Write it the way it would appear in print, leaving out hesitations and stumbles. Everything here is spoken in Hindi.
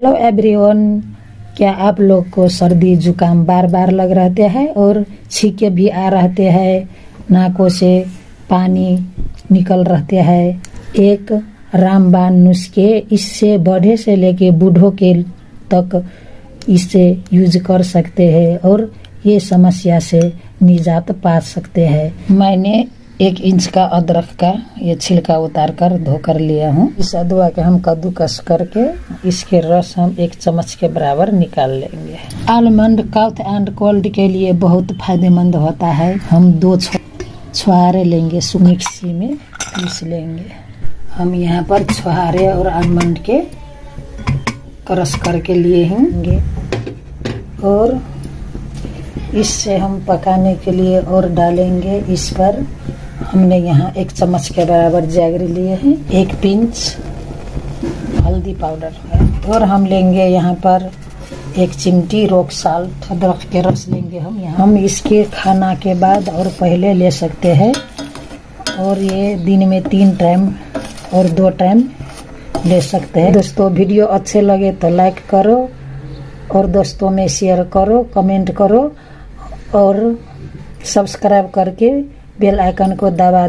हेलो एवरीवन, क्या आप लोग को सर्दी जुकाम बार बार लग रहते हैं और छींके भी आ रहते हैं, नाकों से पानी निकल रहते हैं। एक रामबाण नुस्खे, इससे बढ़े से लेके बूढ़ों के तक इसे यूज कर सकते हैं और ये समस्या से निजात पा सकते हैं। मैंने 1 इंच का अदरक का ये छिलका उतार कर धोकर लिया हूँ। इस अदवा के हम कद्दूकस करके इसके रस हम 1 चम्मच के बराबर निकाल लेंगे। आलमंड काउथ एंड कोल्ड के लिए बहुत फायदेमंद होता है। हम 2 छुहारे लेंगे, मिक्सी में पीस लेंगे। हम यहाँ पर छुहारे और आलमंड के क्रश करके लिए होंगे और इससे हम पकाने के लिए और डालेंगे। इस पर हमने यहाँ 1 चम्मच के बराबर जैगरी लिए हैं, 1 पिंच हल्दी पाउडर है और हम लेंगे यहाँ पर 1 चिमटी रॉक साल्ट। अदरक के रस लेंगे हम इसके खाना के बाद और पहले ले सकते हैं और ये दिन में 3 टाइम और 2 टाइम ले सकते हैं। दोस्तों, वीडियो अच्छे लगे तो लाइक करो और दोस्तों में शेयर करो, कमेंट करो और सब्सक्राइब करके बेल आइकन को दबा